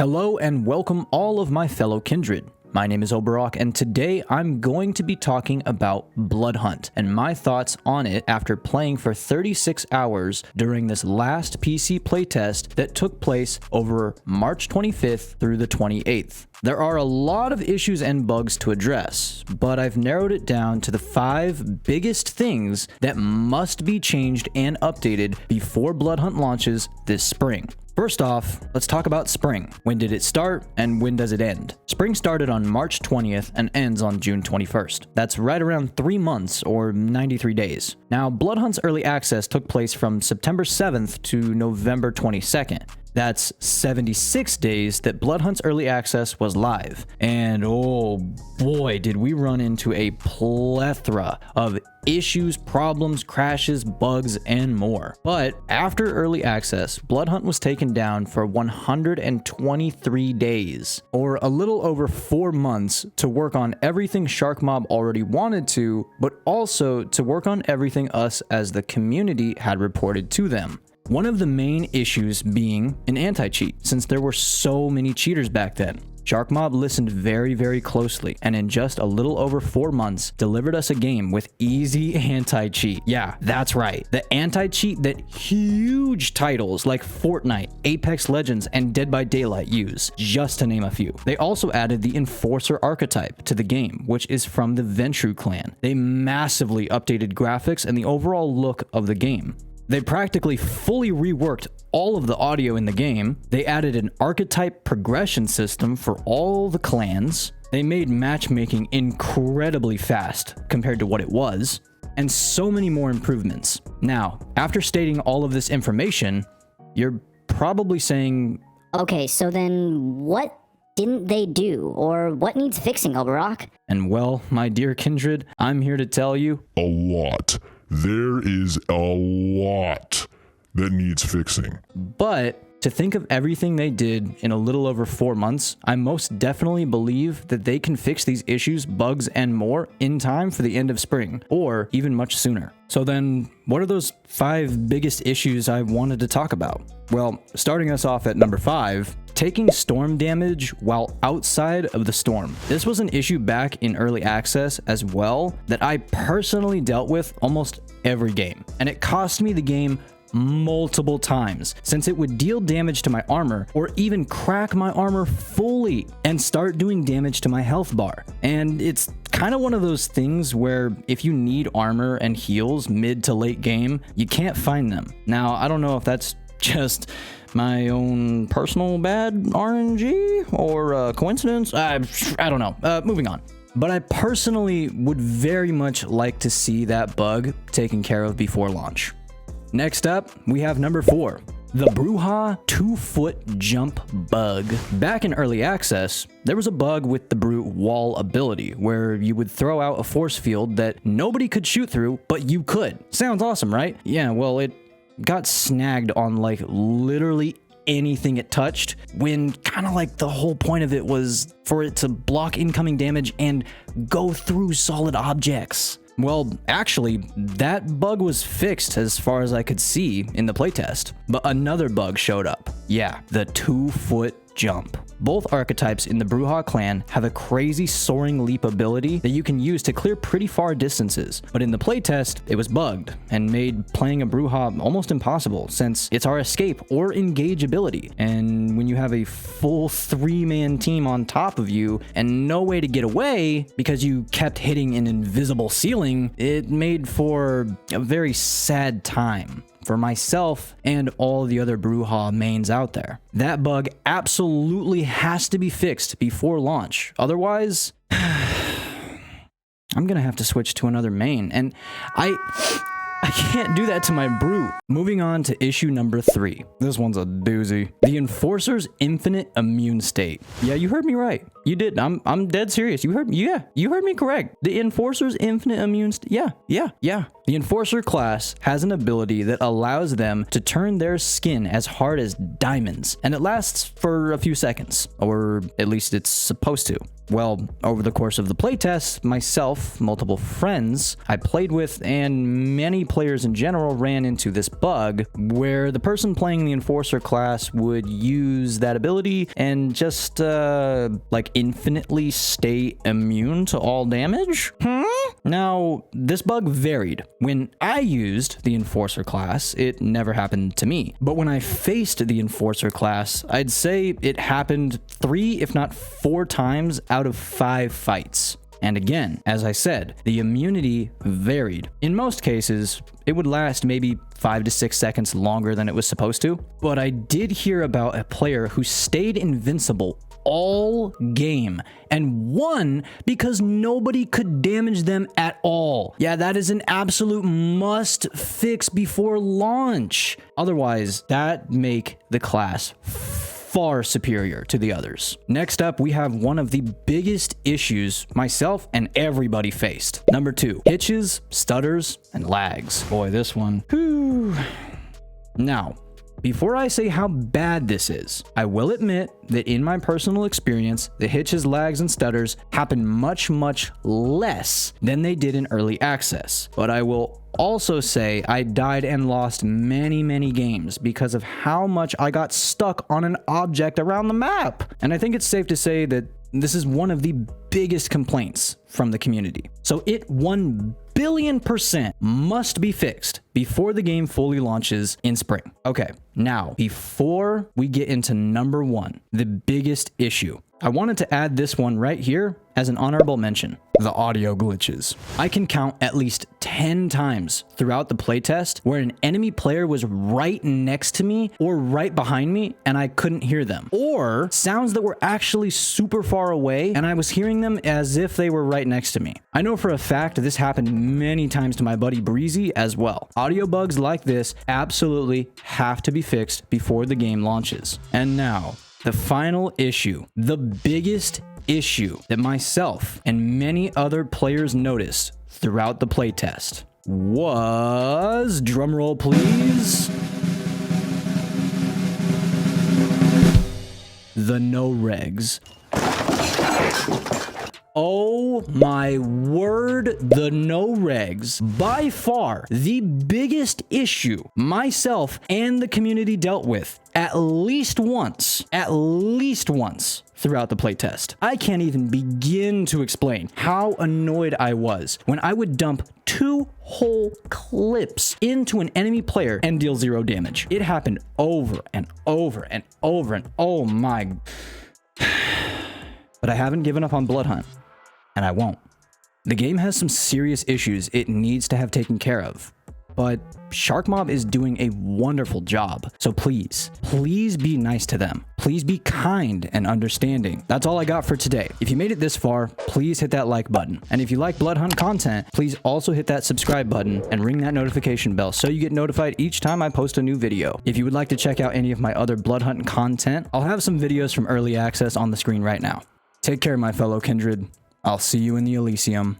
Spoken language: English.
Hello and welcome all of my fellow kindred. My name is Oborrok, and today I'm going to be talking about Bloodhunt and my thoughts on it after playing for 36 hours during this last PC playtest that took place over March 25th through the 28th. There are a lot of issues and bugs to address, but I've narrowed it down to the 5 biggest things that must be changed and updated before Bloodhunt launches this spring. First off, let's talk about spring. When did it start and when does it end? Spring started on March 20th and ends on June 21st. That's right around 3 months or 93 days. Now, Bloodhunt's early access took place from September 7th to November 22nd. That's 76 days that Bloodhunt's early access was live. And oh boy, did we run into a plethora of issues, problems, crashes, bugs, and more. But after early access, Bloodhunt was taken down for 123 days, or a little over 4 months, to work on everything Sharkmob already wanted to, but also to work on everything us as the community had reported to them. One of the main issues being an anti-cheat, since there were so many cheaters back then. Sharkmob listened very closely, and in just a little over 4 months, delivered us a game with easy anti-cheat. Yeah, that's right. The anti-cheat that huge titles like Fortnite, Apex Legends, and Dead by Daylight use, just to name a few. They also added the Enforcer archetype to the game, which is from the Ventru clan. They massively updated graphics and the overall look of the game. They practically fully reworked all of the audio in the game. They added an archetype progression system for all the clans. They made matchmaking incredibly fast compared to what it was, and so many more improvements. Now, after stating all of this information, you're probably saying, okay, so then what didn't they do, or what needs fixing, Oborrok? And well, my dear kindred, I'm here to tell you, a lot. There is a lot that needs fixing. But to think of everything they did in a little over 4 months, I most definitely believe that they can fix these issues, bugs, and more in time for the end of spring, or even much sooner. So then, what are those 5 biggest issues I wanted to talk about? Well, starting us off at number 5, taking storm damage while outside of the storm. This was an issue back in early access as well that I personally dealt with almost every game, and it cost me the game multiple times, since it would deal damage to my armor or even crack my armor fully and start doing damage to my health bar. And it's kind of one of those things where if you need armor and heals mid to late game, you can't find them. Now, I don't know if that's just my own personal bad RNG or coincidence. I don't know. Moving on. But I personally would very much like to see that bug taken care of before launch. Next up, we have number 4, the Brujah 2-foot jump bug. Back in early access, there was a bug with the Brute wall ability where you would throw out a force field that nobody could shoot through, but you could. Sounds awesome, right? Yeah, well, it got snagged on like literally anything it touched, when kind of like the whole point of it was for it to block incoming damage and go through solid objects. Well, actually, that bug was fixed as far as I could see in the playtest, but another bug showed up. Yeah, the 2-foot jump. Both archetypes in the Brujah clan have a crazy soaring leap ability that you can use to clear pretty far distances, but in the playtest, it was bugged and made playing a Brujah almost impossible, since it's our escape or engage ability. And when you have a full 3-man team on top of you and no way to get away because you kept hitting an invisible ceiling, it made for a very sad time for myself and all the other Brujah mains out there. That bug absolutely has to be fixed before launch. Otherwise, I'm gonna have to switch to another main, and I can't do that to my Brute. Moving on to issue number 3. This one's a doozy. The Enforcer's infinite immune state. Yeah, you heard me right. You did. I'm dead serious. You heard me. Yeah, you heard me correct. The Enforcer's infinite immune state. Yeah. The Enforcer class has an ability that allows them to turn their skin as hard as diamonds, and it lasts for a few seconds, or at least it's supposed to. Well, over the course of the playtest, myself, multiple friends I played with, and many players in general ran into this bug where the person playing the Enforcer class would use that ability and just, like infinitely stay immune to all damage? Now, this bug varied. When I used the Enforcer class, it never happened to me. But when I faced the Enforcer class, I'd say it happened 3, if not 4 times out of 5 fights. And again, as I said, the immunity varied. In most cases, it would last maybe 5 to 6 seconds longer than it was supposed to. But I did hear about a player who stayed invincible all game and won because nobody could damage them at all. Yeah, that is an absolute must fix before launch. Otherwise, that make the class far superior to the others. Next up, we have one of the biggest issues myself and everybody faced. Number 2, hitches, stutters, and lags. Boy, this one. Whew. Now, before I say how bad this is, I will admit that in my personal experience, the hitches, lags, and stutters happen much, much less than they did in early access. But I will also say I died and lost many, many games because of how much I got stuck on an object around the map. And I think it's safe to say that this is one of the biggest complaints from the community. So it 1,000,000,000% must be fixed before the game fully launches in spring. Okay, now, before we get into number 1, the biggest issue, I wanted to add this one right here as an honorable mention: the audio glitches. I can count at least 10 times throughout the playtest where an enemy player was right next to me or right behind me and I couldn't hear them, or sounds that were actually super far away and I was hearing them as if they were right next to me. I know for a fact this happened many times to my buddy Breezy as well. Audio bugs like this absolutely have to be fixed before the game launches. And now, the final issue, the biggest issue that myself and many other players noticed throughout the playtest was, drumroll please, the no regs. Oh my word, the no regs. By far the biggest issue myself and the community dealt with at least once throughout the playtest. I can't even begin to explain how annoyed I was when I would dump 2 whole clips into an enemy player and deal 0 damage. It happened over and over and over and oh my. But I haven't given up on Bloodhunt, and I won't. The game has some serious issues it needs to have taken care of, but Sharkmob is doing a wonderful job. So please be nice to them. Please be kind and understanding. That's all I got for today. If you made it this far, please hit that like button. And if you like Bloodhunt content, please also hit that subscribe button and ring that notification bell so you get notified each time I post a new video. If you would like to check out any of my other Bloodhunt content, I'll have some videos from early access on the screen right now. Take care, my fellow kindred. I'll see you in the Elysium.